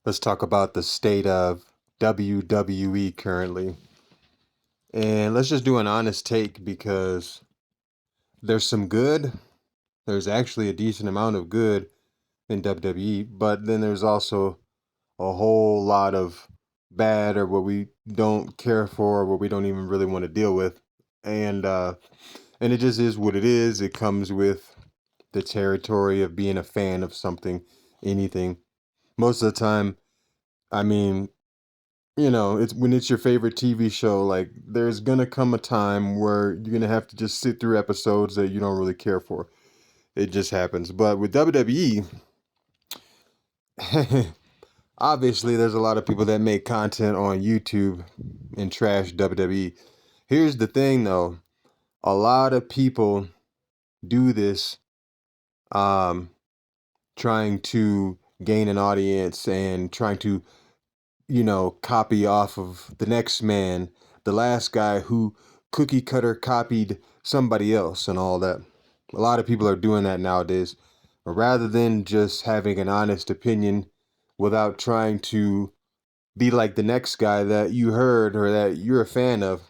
Let's talk about the state of WWE currently. And let's just do an honest take because there's some good. There's actually a decent amount of good in WWE, but then there's also a whole lot of bad or what we don't care for, or what we don't even really want to deal with. And it just is what it is. It comes with the territory of being a fan of something, anything. Most of the time, I mean, it's when it's your favorite TV show, like there's gonna come a time where you're gonna have to just sit through episodes that you don't really care for. It just happens. But with WWE, obviously there's a lot of people that make content on YouTube and trash WWE. Here's the thing though, a lot of people do this um trying to gain an audience and trying to copy off of the next man, the last guy who cookie cutter copied somebody else and all that. A lot of people are doing that nowadays. Rather than just having an honest opinion without trying to be like the next guy that you heard or that you're a fan of.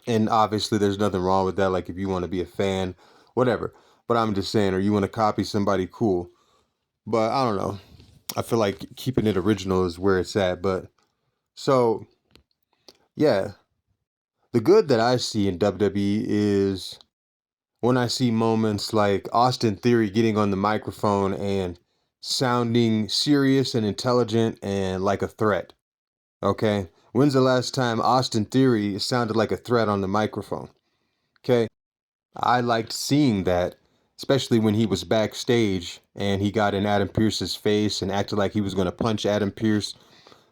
And obviously, there's nothing wrong with that. Like, if you want to be a fan, whatever. But I'm just saying, or you want to copy somebody, cool. But I don't know. I feel like keeping it original is where it's at. But so yeah, the good that I see in WWE is when I see moments like Austin Theory getting on the microphone and sounding serious and intelligent and like a threat. Okay? When's the last time Austin Theory sounded like a threat on the microphone? Okay? I liked seeing that, especially when he was backstage and he got in Adam Pearce's face and acted like he was going to punch Adam Pearce.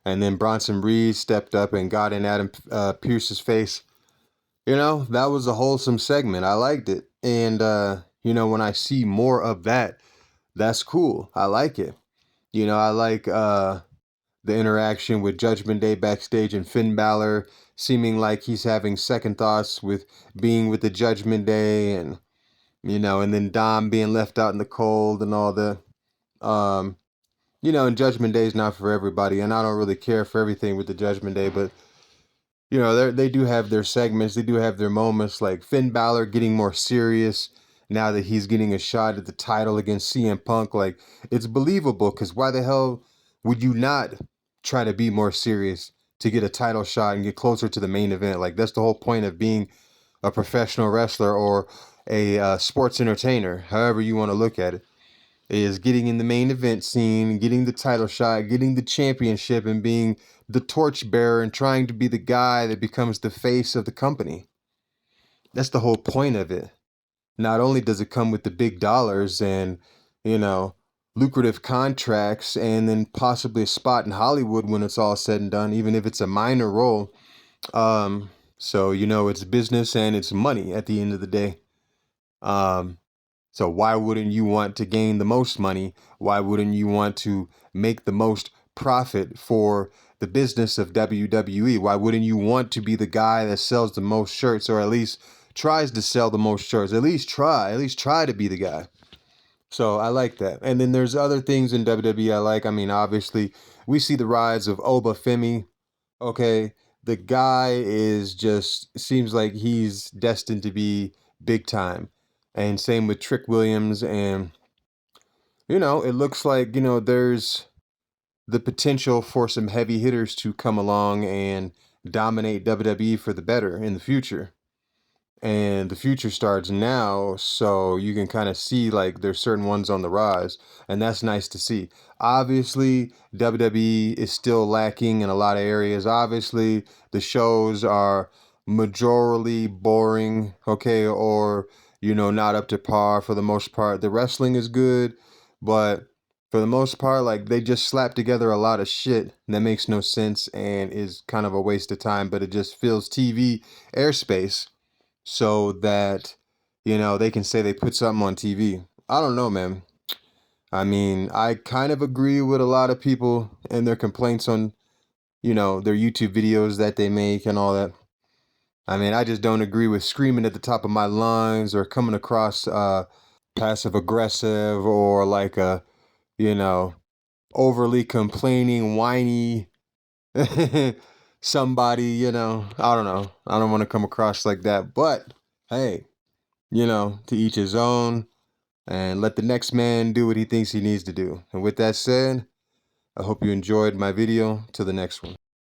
And then Bronson Reed stepped up and got in Adam Pearce's face. That was a wholesome segment. I liked it. And, when I see more of that, that's cool. I like it. I like the interaction with Judgment Day backstage and Finn Balor seeming like he's having second thoughts with being with the Judgment Day and then Dom being left out in the cold and all that. Um, and Judgment Day is not for everybody. And I don't really care for everything with the Judgment Day, but they do have their segments. They do have their moments, like Finn Balor getting more serious now that he's getting a shot at the title against CM Punk. Like, it's believable because why the hell would you not try to be more serious to get a title shot and get closer to the main event? Like, that's the whole point of being a professional wrestler or a sports entertainer, however you want to look at it, is getting in the main event scene, getting the title shot, getting the championship, and being the torchbearer and trying to be the guy that becomes the face of the company. That's the whole point of it. Not only does it come with the big dollars and, you know, lucrative contracts and then possibly a spot in Hollywood when it's all said and done, even if it's a minor role. So, it's business and it's money at the end of the day. Um, So why wouldn't you want to gain the most money? Why wouldn't you want to make the most profit for the business of WWE? Why wouldn't you want to be the guy that sells the most shirts, or at least tries to sell the most shirts? At least try to be the guy. So I like that. And then there's other things in WWE I like. I mean, obviously, we see the rise of Oba Femi. Okay, the guy is just seems like he's destined to be big time. And same with Trick Williams. And, it looks like, there's the potential for some heavy hitters to come along and dominate WWE for the better in the future. And the future starts now, so you can kind of see like there's certain ones on the rise, and that's nice to see. Obviously, WWE is still lacking in a lot of areas. Obviously, the shows are majorly boring, okay, or not up to par for the most part. The wrestling is good, but for the most part, like they just slap together a lot of shit that makes no sense and is kind of a waste of time, but it just fills TV airspace so that they can say they put something on TV. I don't know, man. I mean, I kind of agree with a lot of people and their complaints on their YouTube videos that they make and all that. I mean, I just don't agree with screaming at the top of my lungs or coming across passive aggressive or like a you know overly complaining, whiny somebody, you know. I don't know. I don't want to come across like that. But hey, you know, to each his own, and let the next man do what he thinks he needs to do. And with that said, I hope you enjoyed my video. Till the next one.